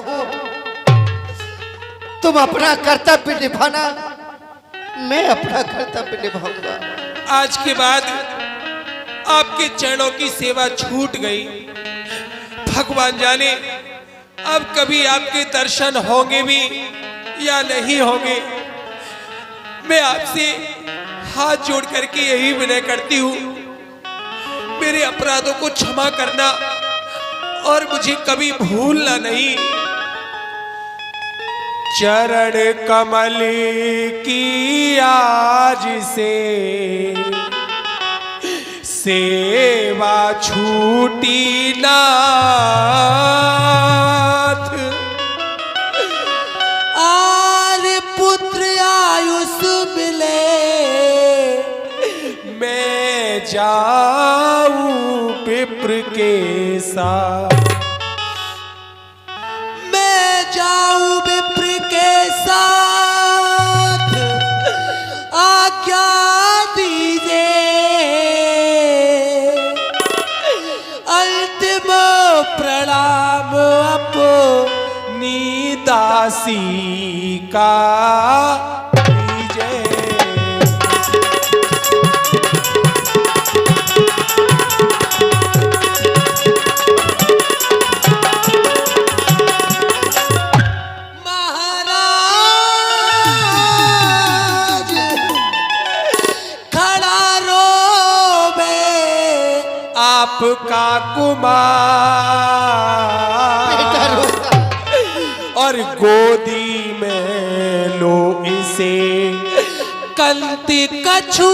बाबू, तुम अपना कर्तव्य निभाना, मैं अपना कर्तव्य निभाऊंगा। आज के बाद आपके चरणों की सेवा छूट गई। भगवान जाने अब कभी आपके दर्शन होंगे भी या नहीं होंगे। मैं आपसे हाथ जोड़ करके यही विनय करती हूँ, मेरे अपराधों को क्षमा करना और मुझे कभी भूलना नहीं। चरण कमल की आज से सेवा छूटी नाथ, आर पुत्र आयुष मिले मैं जाऊं विप्र के साथ, मैं जाऊं विप्र के साथ, आज्ञा दीजिए अंतिम प्रणाम अपनी दासी का दीजिए। आपका कुमार और गोदी में लो इसे, कंति कछु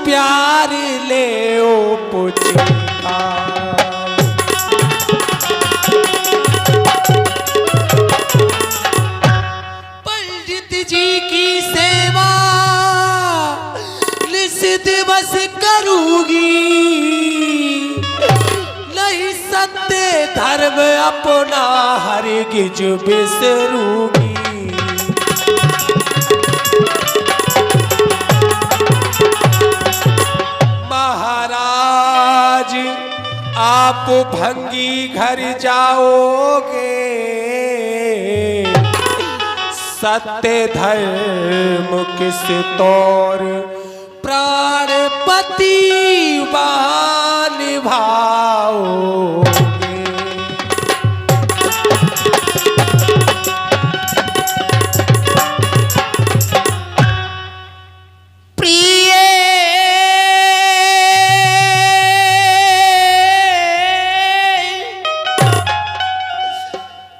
प्यार ले ओ पुचका। पंडित जी की सेवा निस दिवस करूंगी, सत्य धर्म अपना हरगिज बिसरूंगी। महाराज आप भंगी घर जाओगे, सत्य धर्म किस तौर प्राणपति निभाओगे। प्रिय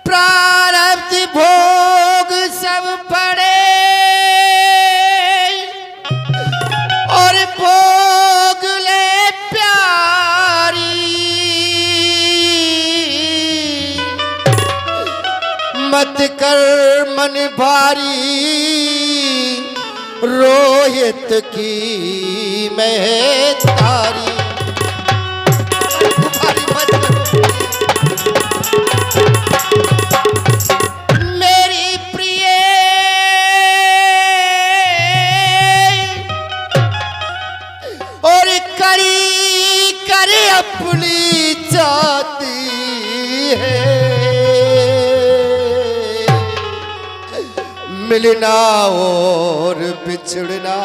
प्रारब्ध भोग सब पड़े और भोग ले प्यारी, मत कर मन भारी रोहित की मैं तारी। मेरी प्रिय और करी करे अपनी जाती है, मिलना और बिछड़ना,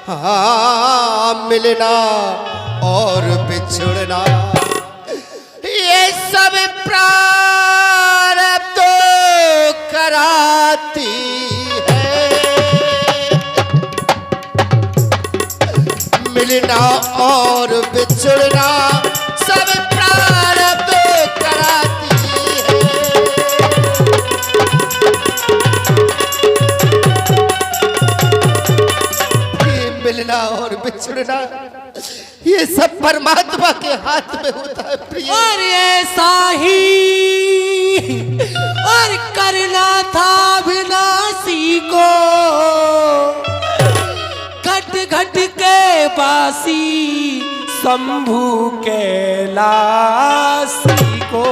हाँ मिलना और बिछड़ना, ये सब प्रारब्ध तो कराती है। मिलना और बिछड़ना सब प्रारब्ध तो कराती है। मिलना और बिछड़ना ये सब परमात्मा के हाथ में होता है प्रिय। और ऐसा ही और करना था विनाशी को, घट घट के बासी शंभु कैलासी को।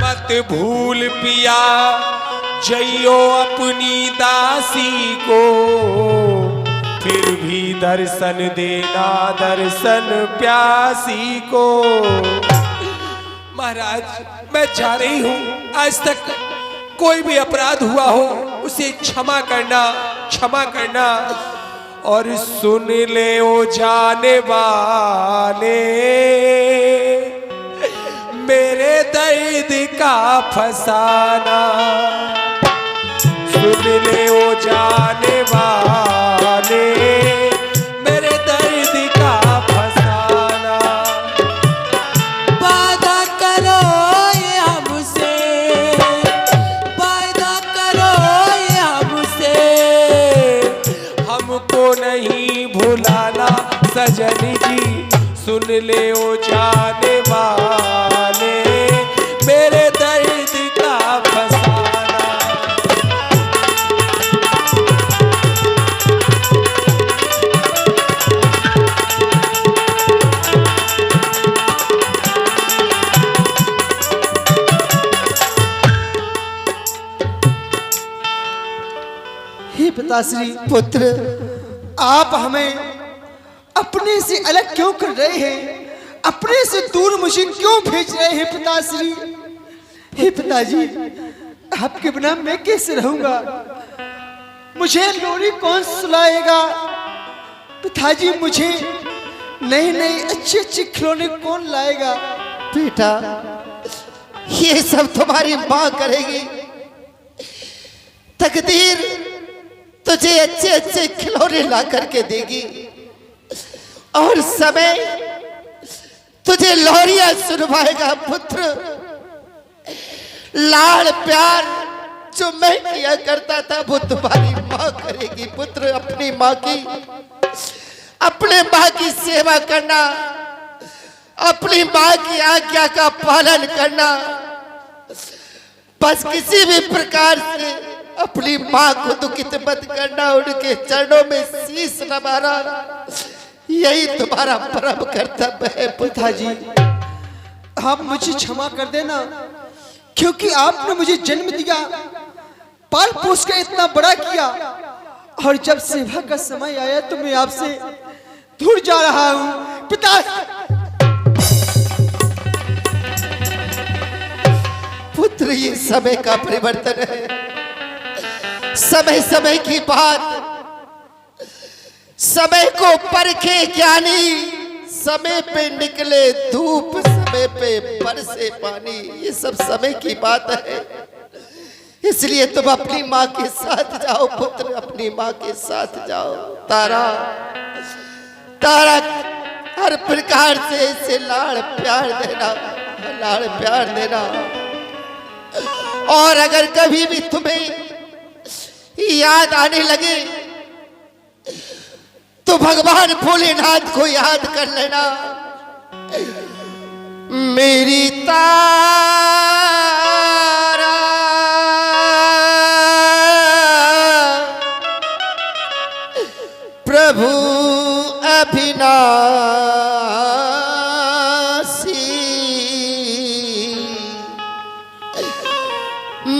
मत भूल पिया जइयो अपनी दासी को, फिर भी दर्शन देना दर्शन प्यासी को। महाराज मैं जा रही हूँ, आज तक कोई भी अपराध हुआ हो उसे क्षमा करना, क्षमा करना। और सुन ले ओ जाने वाले मेरे दर्द का फसाना, सुन ले ओ जाने वाले मेरे दर्द का फसाना। वादा करो ये हमसे, वादा करो ये हमसे, हमको नहीं भुलाना सजन जी, सुन ले ओ जाने वाले मेरे दर्द का फसाना। हे पिताश्री, पुत्र आप हमें अपने से अलग क्यों कर रहे हैं? अपने से दूर मुझे क्यों भेज रहे हैं पिताश्री? हे पिताजी, आपके बिना मैं कैसे रहूंगा? मुझे लोरी कौन सुलाएगा? पिताजी, मुझे नई नई अच्छी अच्छी खिलौने कौन लाएगा? बेटा ये सब तुम्हारी माँ करेगी। तकदीर तुझे अच्छे अच्छे खिलौने ला करके देगी और समय तुझे लोरियां सुनवाएगा। पुत्र लाड़ प्यार जो मैं किया करता था वो तुम्हारी माँ करेगी। पुत्र अपनी माँ की, अपने माँ की सेवा करना, अपनी माँ की आज्ञा का पालन करना, बस किसी भी प्रकार से अपनी माँ को दुखित मत करना, उनके चरणों में शीश नवाना, यही तुम्हारा परम कर्तव्य है। पिताजी, आप मुझे क्षमा कर देना, क्योंकि आपने मुझे जन्म दिया, पाल पोस कर इतना बड़ा किया, और जब सेवा का समय आया तो मैं आपसे दूर जा रहा हूँ। पिता, पुत्र ये समय का परिवर्तन है, समय समय की बात, समय को परखे ज्ञानी, समय पे निकले धूप, समय पे बरसे पानी, ये सब समय की बात है। इसलिए तुम अपनी माँ के साथ जाओ पुत्र, अपनी माँ के साथ जाओ। तारा तारा हर प्रकार से इसे लाड़ प्यार देना, लाड़ प्यार देना। और अगर कभी भी तुम्हें याद आने लगे तो भगवान भोलेनाथ को याद कर लेना। मेरी तारा प्रभु अविनाशी,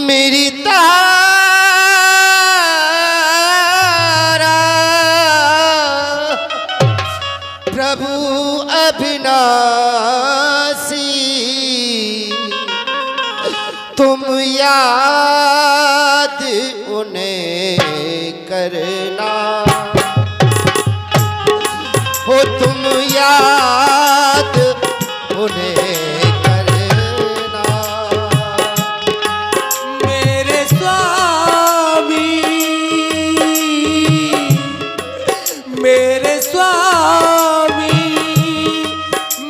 मेरी तारा प्रभु अविनाशी, तुम याद उन्हें करना, हो तुम याद उन्हें करना। मेरे स्वामी, मेरे स्वामी,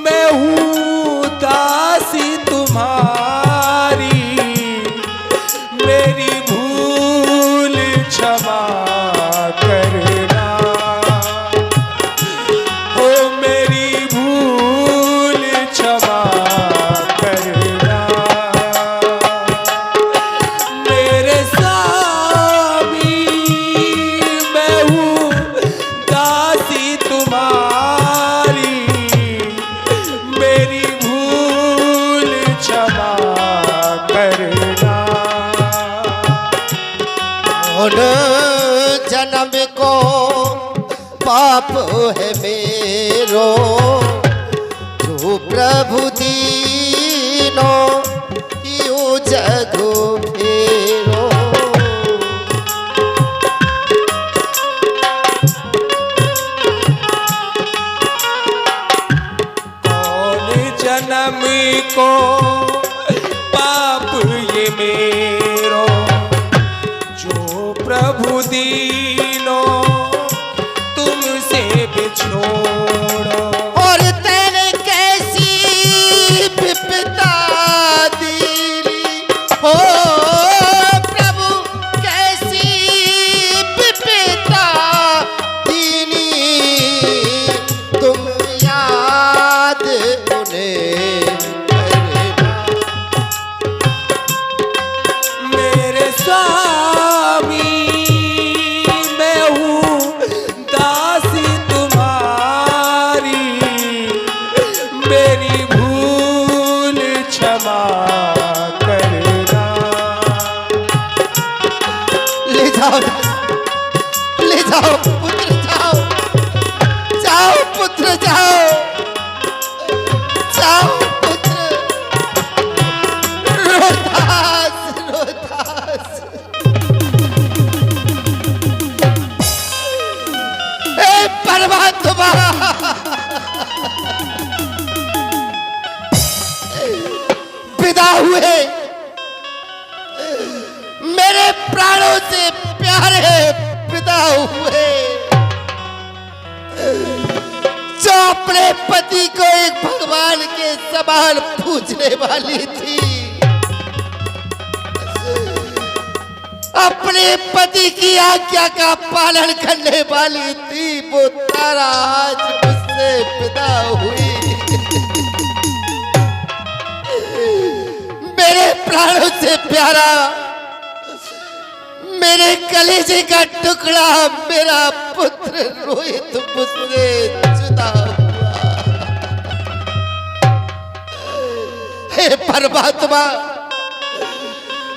मैं हूँ दासी तुम्हारी, मेरी भूल क्षमा करना, ओ मेरी भूल क्षमा वो है मेरो जो प्रभु दीनो यूं जगो फेरो। जन्म को पाप ये मेरो जो प्रभु दीनो तुमसे बिछोड़ो। और तेरे कैसी विपदा दीनी हो प्रभु, कैसी विपदा दीनी, तुम याद मेरे स्वामी मैं हूँ दासी तुम्हारी, मेरी भूल क्षमा करना। ले जाओ पुत्र, जाओ जाओ पुत्र, जाओ जाओ पुत्र। रोहतास रोहतास, ए परमात्मा, विदा हुए मेरे प्राणों से प्यारे, विदा हुए जो अपने पति को एक भगवान के समान पूजने वाली थी, अपने पति की आज्ञा का पालन करने वाली थी, वो तारा आज मुझसे विदा हुई। मेरे प्राणों से प्यारा, मेरे कलेजे का टुकड़ा, मेरा पुत्र रोहित मुझसे जुदा हुआ। हे परमात्मा,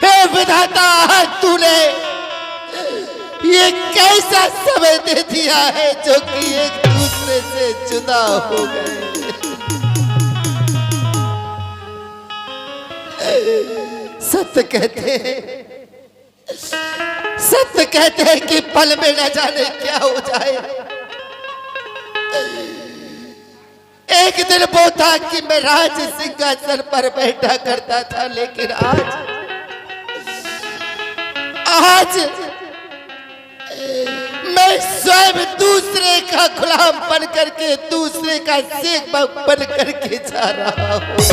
हे विधाता, तूने ये कैसा समय दे दिया है जो कि एक दूसरे से जुदा हो गए। सत्य कहते हैं कि पल में न जाने क्या हो जाए। एक दिन वो था कि मैं राज सिंहासन पर बैठा करता था, लेकिन आज मैं स्वयं दूसरे का गुलाम बन करके, दूसरे का सेवक बन करके जा रहा हूं।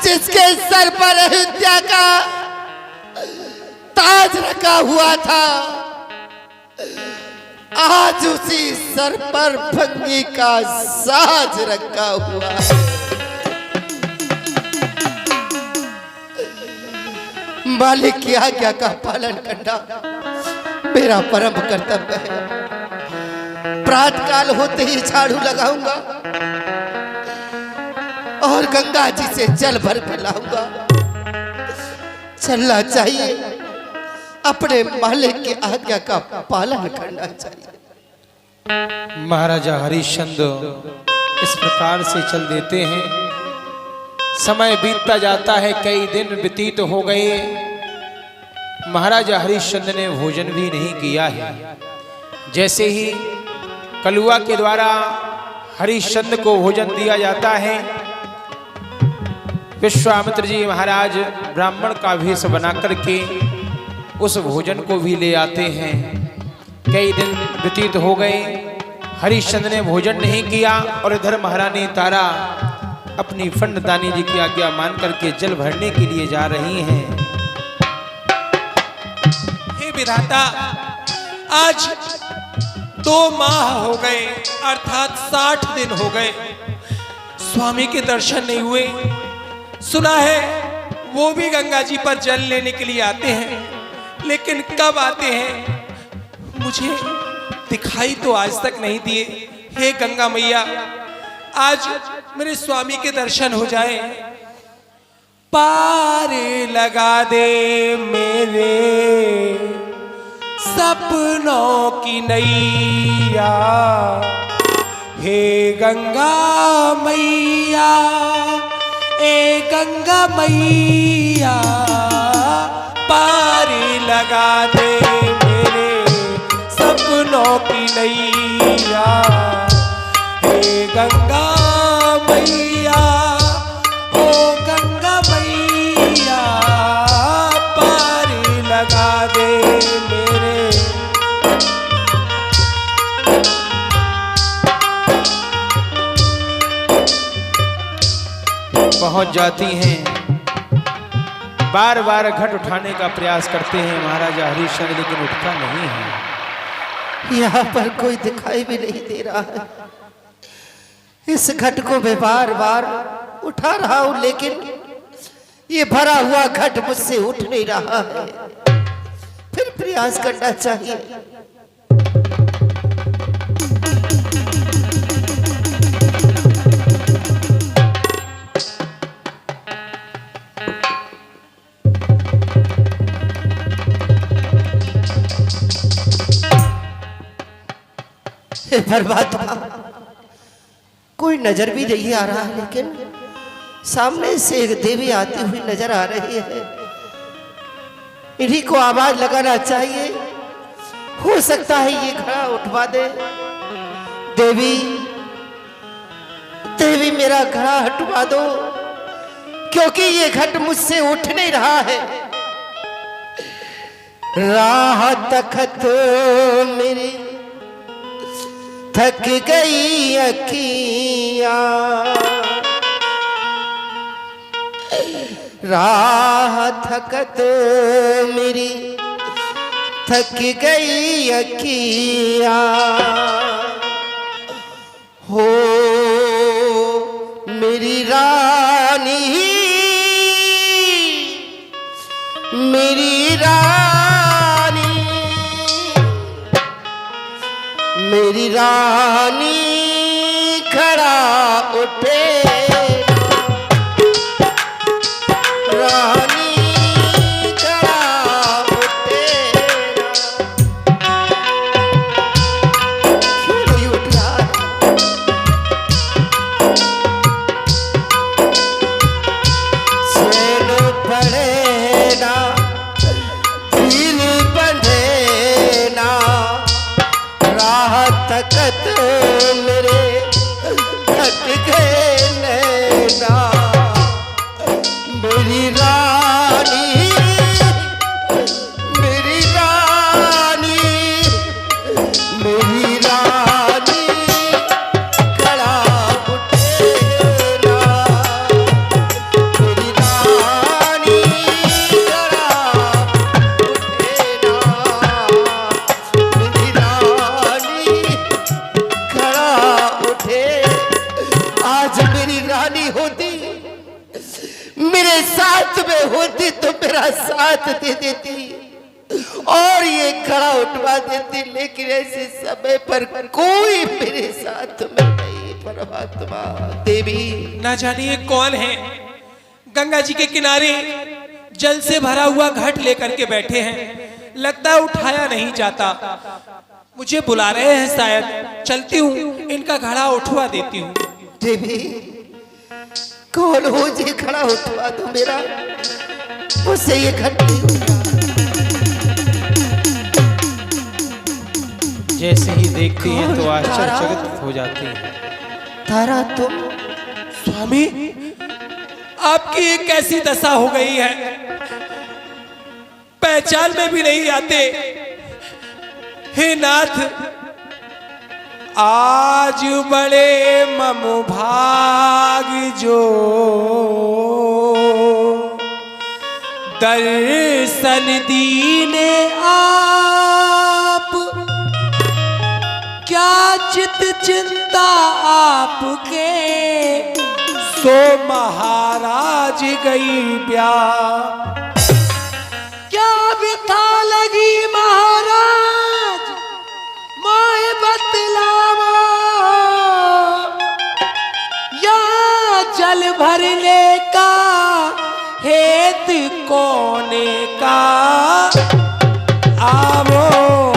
जिसके सर पर अयोध्या का ताज रखा हुआ था, आज उसी सर पर भंगी का साज रखा हुआ है। मालिक की आज्ञा का पालन करना मेरा परम कर्तव्य है। प्रातः काल होते ही झाड़ू लगाऊंगा और गंगा जी से जल भर कर लाऊंगा। चलना चाहिए, अपने मालिक की आज्ञा का पालन करना चाहिए। महाराजा हरिश्चंद्र इस प्रकार से चल देते हैं। समय बीतता जाता है, कई दिन व्यतीत हो गए। महाराजा हरिश्चंद्र ने भोजन भी नहीं किया है। जैसे ही कलुआ के द्वारा हरिश्चंद्र को भोजन दिया जाता है, विश्वामित्र जी महाराज ब्राह्मण का वेश बना करके उस भोजन को भी ले आते हैं। कई दिन व्यतीत हो गए, हरिश्चंद्र ने भोजन नहीं किया और इधर महारानी तारा अपनी फंडदानी जी की आज्ञा मान करके जल भरने के लिए जा रही हैं। हे विधाता, आज 2 माह हो गए, अर्थात 60 दिन हो गए, स्वामी के दर्शन नहीं हुए। सुना है वो भी गंगा जी पर जल लेने के लिए आते हैं, लेकिन कब आते हैं मुझे दिखाई तो आज तक नहीं दिए। हे गंगा मैया, आज मेरे स्वामी के दर्शन हो जाए। पार लगा दे मेरे सपनों की नैया, हे गंगा मैया, ए गंगा मैया, पार लगा दे मेरे सपनों की नैया, हे गंगा मैया, ओ गंगा मैया, पार लगा दे मेरे। पहुंच जाती हैं, बार बार घट उठाने का प्रयास करते हैं महाराजा हरिश्चंद्र, लेकिन उठता नहीं है। यहाँ पर कोई दिखाई भी नहीं दे रहा है। इस घट को मैं बार बार उठा रहा हूं, लेकिन ये भरा हुआ घट मुझसे उठ नहीं रहा है। फिर प्रयास करना चाहिए। हे परमात्मा, कोई नजर भी नहीं आ रहा है, लेकिन सामने से एक देवी आती हुई नजर आ रही है। इन्हीं को आवाज लगाना चाहिए, हो सकता है ये घड़ा उठवा दे। देवी, देवी मेरा घड़ा हटवा दो, क्योंकि ये घट मुझसे उठ नहीं रहा है। राह तखत मेरी थक गई अखियां, राह थकत मेरी थक गई अखियां, हो मेरी रानी, मेरी रानी, मेरी रानी खड़ा उठे, रानी खड़ा उठे। क्यों नहीं उठ रहा है? चैन पड़े ना, दिल बंधे ना, राह तकत मेरे थक गए नैना, मेरी रानी, मेरी रानी, मेरी रानी खड़ा उठे ना, मेरी रानी खड़ा उठे ना, मेरी रानी खड़ा उठे। आज मेरी रानी होती, मेरे साथ में होती तो मेरा साथ दे देती और ये खड़ा उठवा देती, लेकिन ऐसे समय पर कोई मेरे साथ में नहीं। परमात्मा, देवी, ना जाने ये कौन है, गंगा जी के किनारे जल से भरा हुआ घट लेकर के बैठे हैं। लगता है उठाया नहीं जाता, मुझे बुला रहे हैं शायद। चलती हूँ, इनका घड़ा उठवा देती हूँ। देवी, कौन हो जी? खड़ा उठवा दो मेरा, मुझसे ये घट नहीं होगा। जैसे ही देखती हैं तो आश्चर्यचकित हो जाती हैं। तारा, तुम? स्वामी, आपकी ये कैसी दशा हो गई है, पहचान में भी नहीं आते। हे नाथ, आज बड़े मम भाग जो दर्शन दीने आप, क्या चित चिंता आपके, सो महाराज गई ब्याह। क्या व्यथा लगी महाराज, माए बतलावा, या जल भरने का हेत कोने का आवो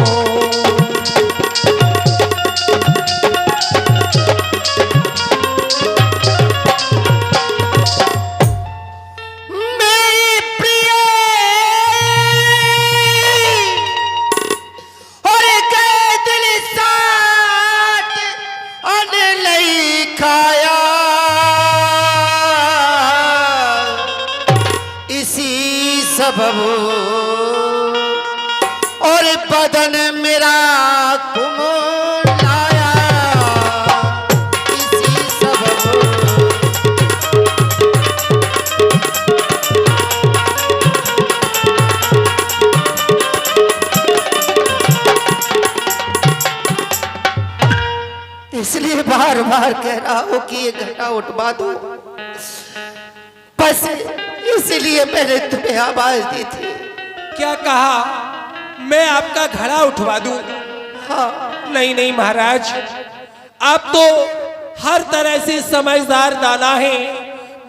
सबबो और बदन मेरा कुमलाया इसी सबबो। इसलिए बार बार कह रहा हूं कि ये घटा उठवा दो, बस इसलिए मैंने तुम्हें आवाज दी थी। क्या कहा? मैं आपका घड़ा उठवा दूं? हाँ नहीं नहीं महाराज, आप तो हर तरह से समझदार दाना है,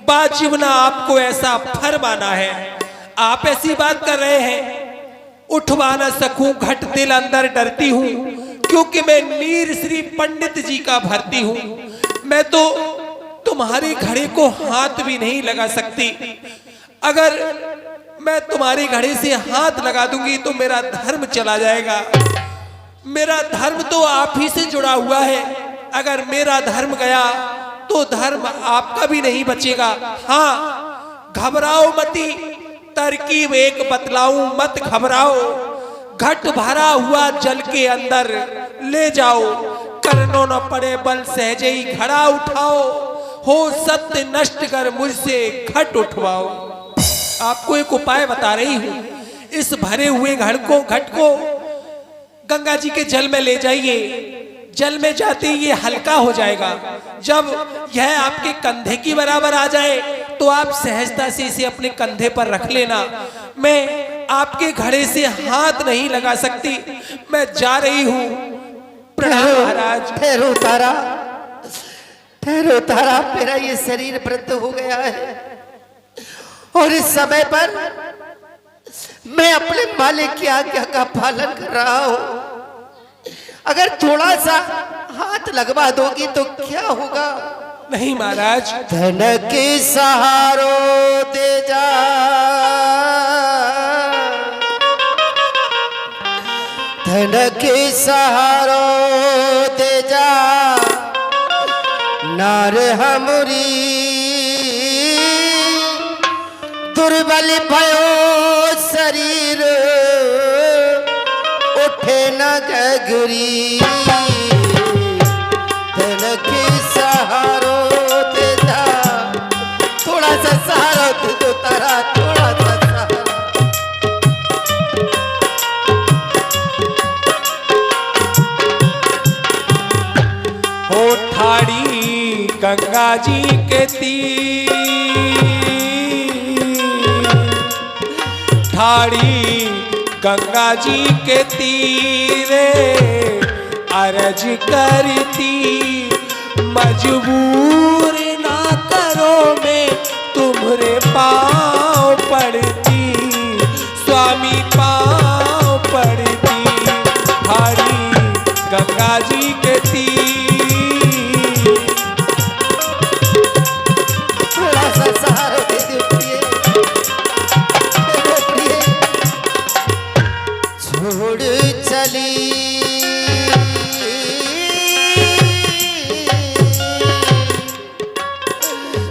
बाजीवना आपको ऐसा फरमाना है। आप ऐसी बात कर रहे हैं, उठवा ना सकूं घट दिल अंदर डरती हूं, क्योंकि मैं नीर श्री पंडित जी का भरती हूं। मैं तो तुम्हारे घड़े को हाथ भी नहीं लगा सकती। अगर मैं तुम्हारे घड़े से हाथ लगा दूंगी तो मेरा धर्म चला जाएगा। मेरा धर्म तो आप ही से जुड़ा हुआ है, अगर मेरा धर्म गया तो धर्म आपका भी नहीं बचेगा। हाँ, घबराओ मती, तरकीब एक बतलाऊं, मत घबराओ। घट भरा हुआ जल के अंदर ले जाओ, करनो न पड़े बल सहजे ही घड़ा उठाओ, हो सत्य नष्ट कर मुझसे घट उठवाओ। आपको एक उपाय बता रही हूं, इस भरे हुए घट को गंगा जी के जल में ले जाइए। जल में जाते ही ये हल्का हो जाएगा। जब यह आपके कंधे की बराबर आ जाए तो आप सहजता से इसे अपने कंधे पर रख लेना। मैं आपके घड़े से हाथ नहीं लगा सकती, मैं जा रही हूं। प्रणाम महाराज। ठहरो तारा, ठहरो तारा, मेरा ये शरीर वृद्ध हो गया है और इस समय पर मैं अपने मालिक की आज्ञा का पालन कर रहा हूं। अगर थोड़ा सा हाथ लगवा दोगी तो क्या होगा? नहीं महाराज। धन के सहारो दे जा, धन के सहारो दे जा, नार हमरी दुर्बल भयो शरीर, उठे न गगरी, धन के सहारो दे जा, थोड़ा सा सहारा दे दो तारा, थोड़ा सा सहारा। हो ठाड़ी गंगा जी के तीर, ठाड़ी गंगा जी के तीरे अर्ज करती, मजबूर ना करो मैं तुम्हारे पाँव पड़ती, स्वामी पाँव पड़ती। ठाड़ी गंगा जी के तीर, थोड़ा सा सहारा दे दो प्रिय, प्रिय छोड़ चली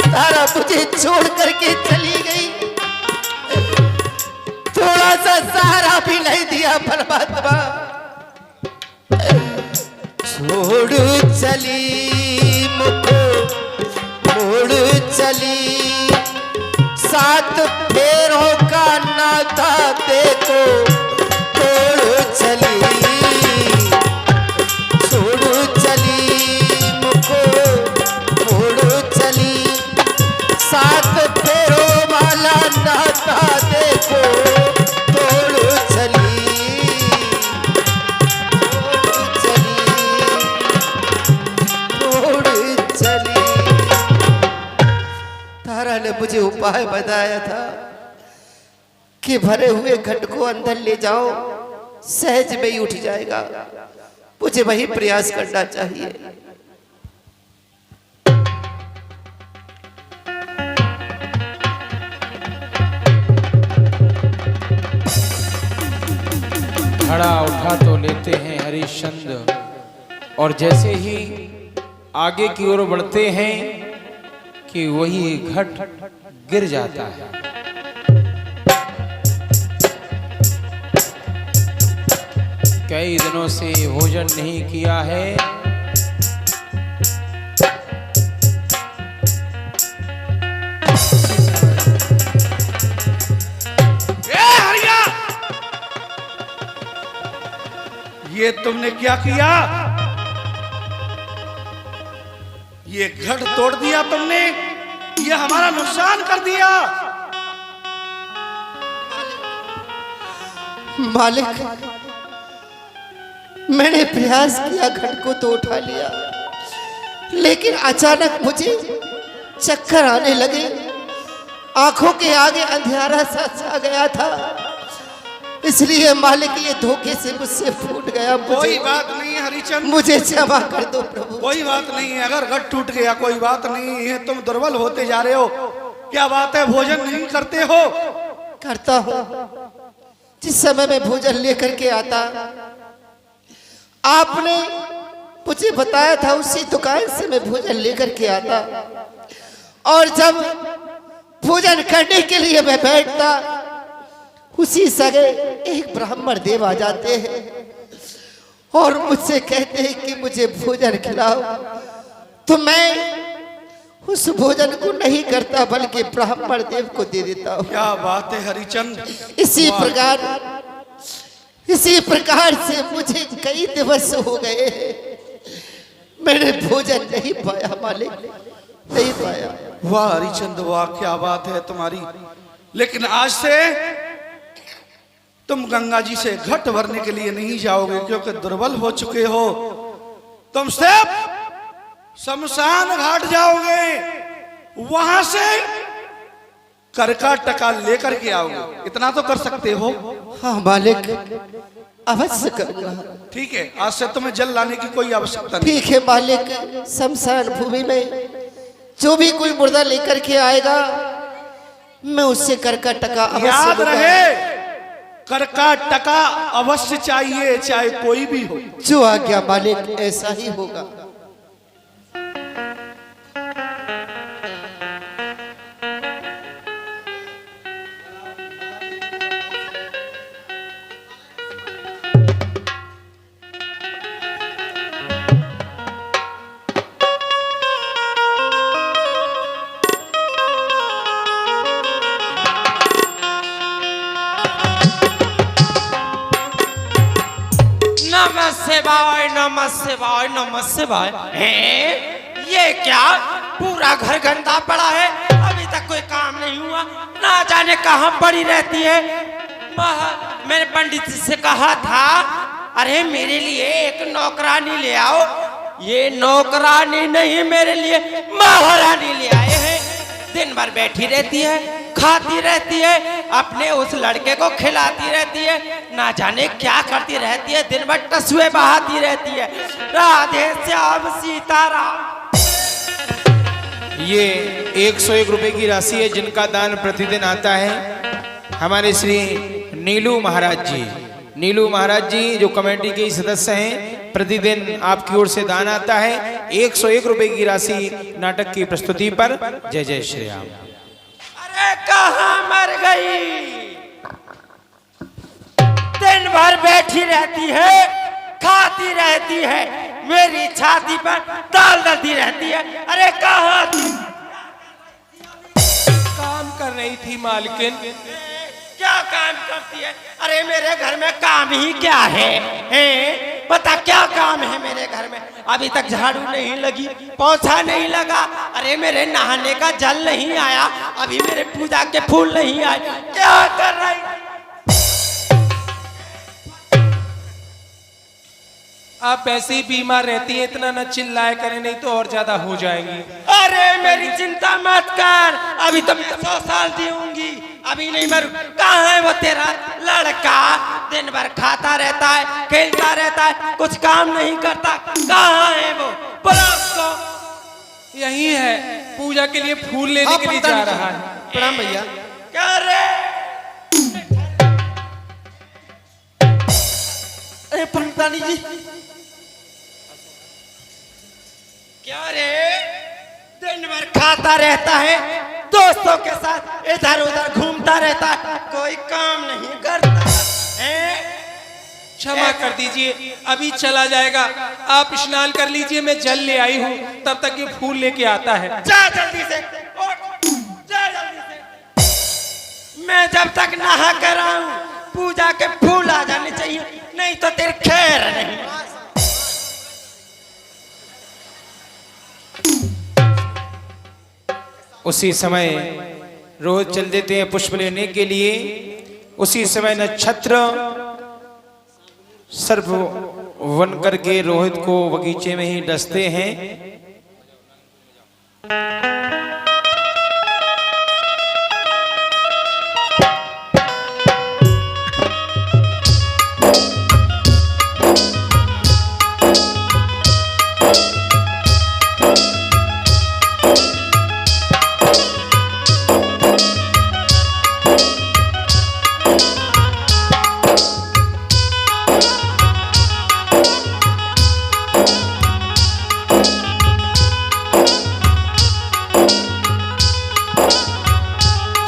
तारा, मुझे छोड़ करके चली गई, थोड़ा सा सहारा भी नहीं दिया परमात्मा। छोड़ चली मुझको, छोड़ चली, सात फेरों का नाता देखो तोड़ चली, छोड़ चली मुझको, छोड़ चली, सात फेरों वाला नाता देखो तोड़ चली, तोड़ चली। तारा ने मुझे उपाय बताया था कि भरे हुए घट को अंदर ले जाओ, सहज में ही उठ जाएगा। मुझे वही प्रयास करना चाहिए। घड़ा उठा तो लेते हैं हरिश्चंद्र, और जैसे ही आगे की ओर बढ़ते हैं कि वही घट गिर जाता है। कई दिनों से भोजन नहीं किया है। हरिया, ये तुमने क्या किया? ये घट तोड़ दिया तुमने, ये हमारा नुकसान कर दिया। मालिक, मैंने प्रयास किया घट को तो उठा लिया, लेकिन अचानक मुझे चक्कर आने लगे, आंखों के आगे अंधियारा सा छा गया था, इसलिए मालिक ये धोखे से मुझसे फूट गया। कोई बात नहीं है हरिचंद, मुझे क्षमा कर दो प्रभु। कोई बात नहीं है, अगर घट टूट गया कोई बात नहीं है। तुम दुर्बल होते जा रहे हो, क्या बात है? भोजन नहीं करते हो? करता हूँ। जिस समय मैं भोजन लेकर के आता, आपने मुझे बताया था, उसी दुकान से मैं भोजन लेकर के आता, और जब भोजन करने के लिए मैं बैठता, उसी समय एक ब्राह्मण देव आ जाते हैं और मुझसे कहते हैं कि मुझे भोजन खिलाओ। तो मैं उस भोजन को नहीं करता, बल्कि ब्राह्मण देव को दे देता हूँ। क्या बात है हरिचंद। इसी प्रकार से मुझे कई दिवस हो गए, मैंने भोजन नहीं पाया मालिक, नहीं पाया। वाह हरिचंद वाह, क्या बात है तुम्हारी। लेकिन आज से तुम गंगा जी से घट भरने के लिए नहीं जाओगे, क्योंकि दुर्बल हो चुके हो। तुम सिर्फ शमशान घाट जाओगे, वहां से करका टका लेकर के आओगे। इतना तो कर सकते हो? हाँ मालिक, अवश्य करूंगा। ठीक है, आज से तुम्हें जल लाने की कोई आवश्यकता नहीं। ठीक है मालिक, शमशान भूमि में जो भी कोई मुर्दा लेकर के आएगा, मैं उससे करका टका अवश्य याद लूंगा। रहे, करका टका अवश्य चाहिए, चाहे कोई भी हो। जो आज्ञा मालिक, ऐसा ही होगा। नमः शिवाय, नमः शिवाय, नमः शिवाय। ये क्या पूरा घर गंदा पड़ा है, अभी तक कोई काम नहीं हुआ, ना जाने कहाँ पड़ी रहती है। मैंने पंडित जी से कहा था, अरे मेरे लिए एक नौकरानी ले आओ। ये नौकरानी नहीं, मेरे लिए महारानी ले आए हैं। दिन भर बैठी रहती है, खाती रहती है, अपने उस लड़के को खिलाती रहती है, ना जाने क्या करती रहती है, दिन भर टसुए बहाती रहती है। राधे श्याम सीताराम। ये 101 रुपए की राशि है, जिनका दान प्रतिदिन आता है हमारे श्री नीलू महाराज जी। नीलू महाराज जी जो कमेटी के सदस्य हैं, प्रतिदिन आपकी ओर से दान आता है 101 रुपए की राशि नाटक की प्रस्तुति पर। जय जय श्री राम। अरे कहाँ मर गई, दिन भर बैठी रहती है, खाती रहती है, मेरी छाती पर दाल डालती रहती है। अरे कहाँ थी? काम कर रही थी मालकिन। क्या काम करती है? अरे मेरे घर में काम ही क्या है? पता क्या काम है मेरे घर में? अभी तक झाड़ू नहीं लगी, पोछा नहीं लगा, अरे मेरे नहाने का जल नहीं आया, अभी मेरे पूजा के फूल नहीं आए। क्या कर रही? आप ऐसे ही बीमार रहती हैं, इतना न चिल्लाए करें, नहीं तो और ज्यादा हो जाएंगी। अरे मेरी चिंता मत कर, अभी तो मैं 100 साल जीऊंगी, अभी नहीं मरूं। कहाँ है वो तेरा लड़का? दिन भर खाता रहता है, खेलता रहता है, कुछ काम नहीं करता। कहाँ है वो? बुला उसको। यही है, पूजा के लिए फूल लेने के लिए जा रहा है। प्रणाम भैया। क्या रे? अरे पंडितानी जी, क्या रे? दिन भर खाता रहता है, दोस्तों के साथ इधर उधर घूमता रहता है, कोई काम नहीं करता है। क्षमा कर दीजिए, अभी चला जाएगा। आप स्नान कर लीजिए, मैं जल ले आई हूँ, तब तक ये फूल लेके आता है। जा जल्दी से, उठ, जा जल्दी से। मैं जब तक नहा कर आऊं पूजा के फूल आ जाने चाहिए, नहीं तो तेरे खैर नहीं। उसी समय रोहित चल देते हैं पुष्प लेने के लिए। उसी समय नक्षत्र सर्प वन करके रोहित को बगीचे में ही डसते हैं।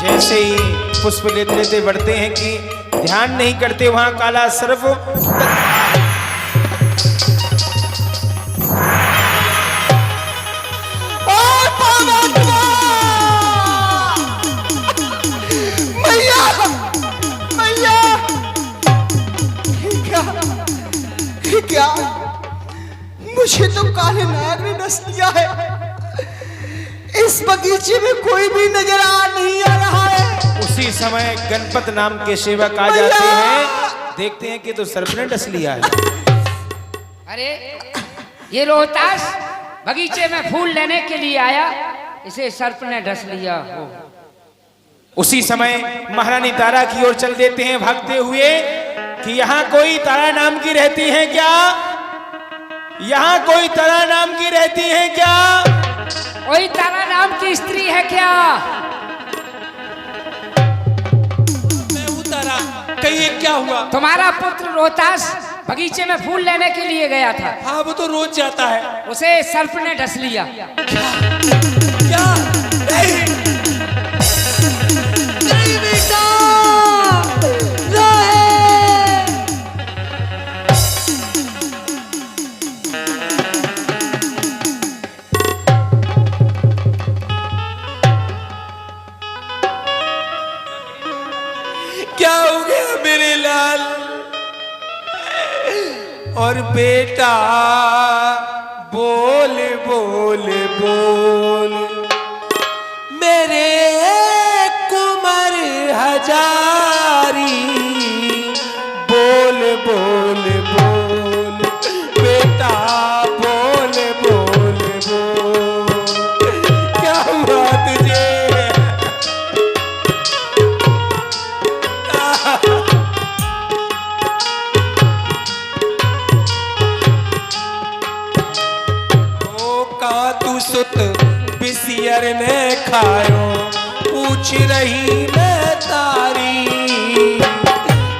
जैसे ही पुष्प लेते लेते बढ़ते हैं कि ध्यान नहीं करते, वहां काला सर्प मैया मैया, क्या मुझे तो काले नाग ने डस लिया है। इस बगीचे में कोई भी नजर नहीं आ रहा है। उसी समय गणपत नाम के सेवक आ जाते हैं, देखते हैं कि तो सर्प ने डस लिया है। अरे ये रोहतास बगीचे में फूल लेने के लिए आया, इसे सर्प ने डस लिया हो। उसी समय महारानी तारा की ओर चल देते हैं भागते हुए कि यहाँ कोई तारा नाम की रहती है क्या? यहाँ कोई तारा नाम की रहती है क्या? कोई तारा नाम की स्त्री है क्या? मैं उतारा, कहिए क्या हुआ? तुम्हारा पुत्र रोहतास बगीचे में फूल लेने के लिए गया था। हाँ, वो तो रोज जाता है। उसे सर्प ने डस लिया। क्या? नहीं, नहीं बेटा, क्या हो गया मेरे लाल? और बेटा बोल बोल बोल, मेरे कुंवर हजारी, बोल बोल बोल, बेटा बोल बोल बोल, क्या हुआ तुझे? सुत बिसियर ने खायो, पूछ रही मैं तारी,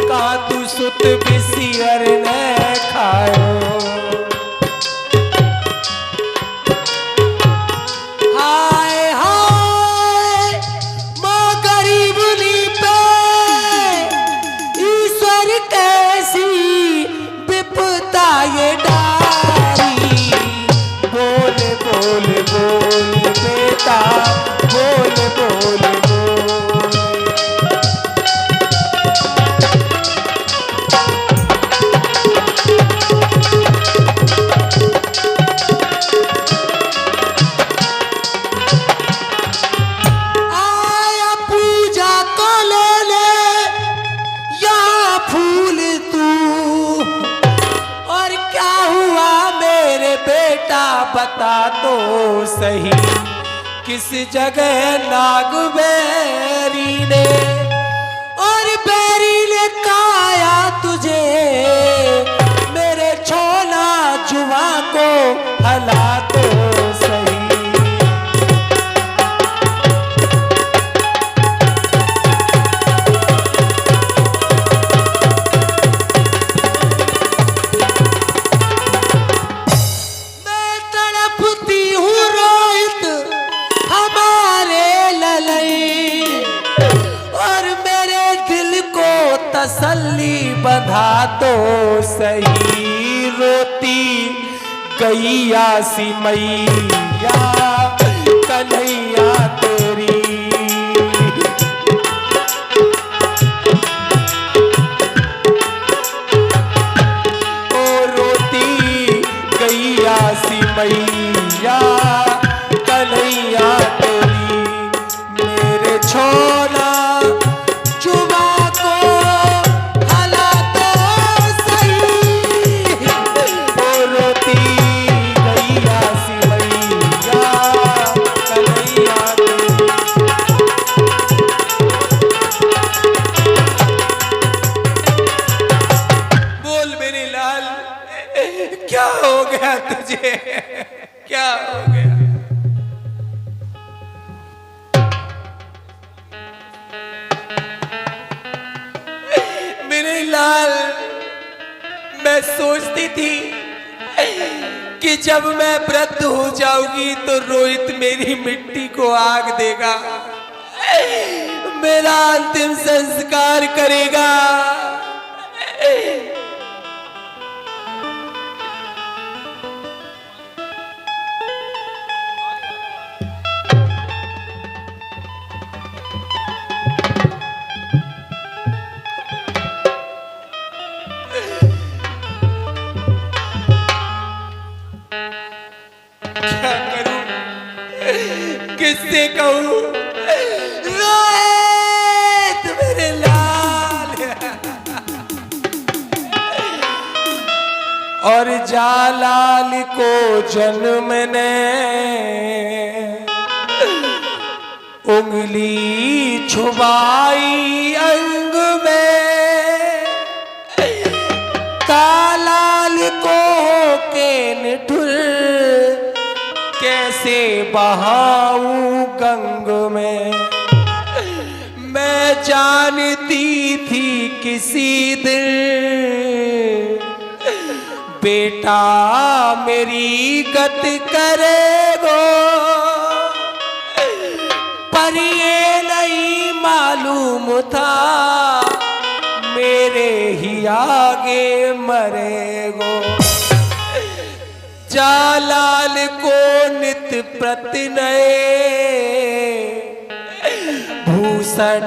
का तू सुत बिसियर ने खायो। हाय हाय माँ गरीबनी पे ईश्वर कैसी विपदा ये डारी, बोल बोल बोल बेटा बोल बोल बोल। आया पूजा को ले ले या फूल तू, और क्या हुआ मेरे बेटा बता तो सही, किस जगह नाग बैरी ने, और बैरी ने काया तुझे, मेरे छोला जुआ को हला तो सही। तसल्ली बंधा तो सही, रोती गैया सी मैया कन्हैया तेरी। ओ रोती गैया सी मैया कन्हैया तेरी, मेरे छोला चुमा को हला तो सही। ओ रोती गैया सी मैया कन्हैया तेरी। बोल मेरे लाल, क्या हो गया तुझे, क्या हो गया? मेरे लाल, मैं सोचती थी कि जब मैं वृद्ध हो जाऊंगी तो रोहित मेरी मिट्टी को आग देगा, मेरा अंतिम संस्कार करेगा। क्या करूं, किससे कहूं? रोहित मेरे लाल। और जालाल को जन्म ने उंगली छुपाई अंग में, कालाल को के निठुर कैसे बहाऊं गंग में। मैं जानती थी किसी दिन बेटा मेरी गत करेगो, पर ये नहीं मालूम था मेरे ही आगे मरेगो। जालाल को नित प्रति नए भूषण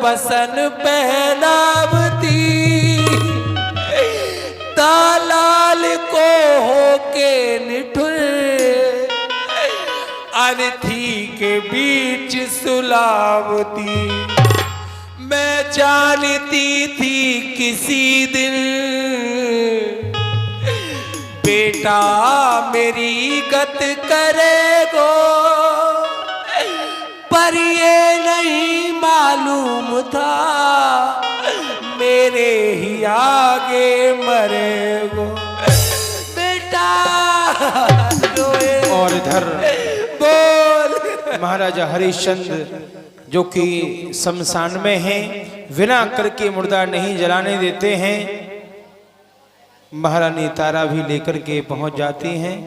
बसन पहनावती, तालाल को होके निठुर अनथी के बीच सुलावती। मैं जानती थी किसी दिन बेटा मेरी गत करेगो, पर ये नहीं मालूम था मेरे ही आगे मरेगो। बेटा रोए। और इधर बोल। महाराजा हरिश्चंद्र जो कि शमशान में हैं, विना करके मुर्दा नहीं जलाने देते हैं। महारानी तारा भी लेकर के पहुंच जाती हैं।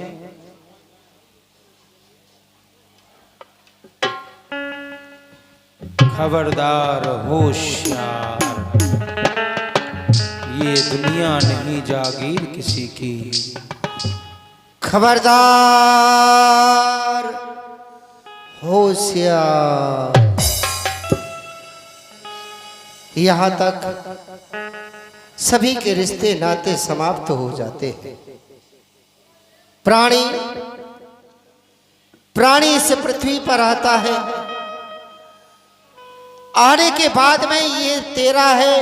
खबरदार होशियार, ये दुनिया नहीं जागीर किसी की। खबरदार होशियार, यहाँ तक सभी के रिश्ते नाते समाप्त हो जाते हैं। प्राणी प्राणी इस पृथ्वी पर आता है, आने के बाद में ये तेरा है,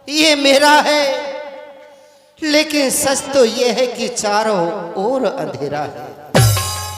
ये मेरा है, लेकिन सच तो ये है कि चारों ओर अंधेरा है।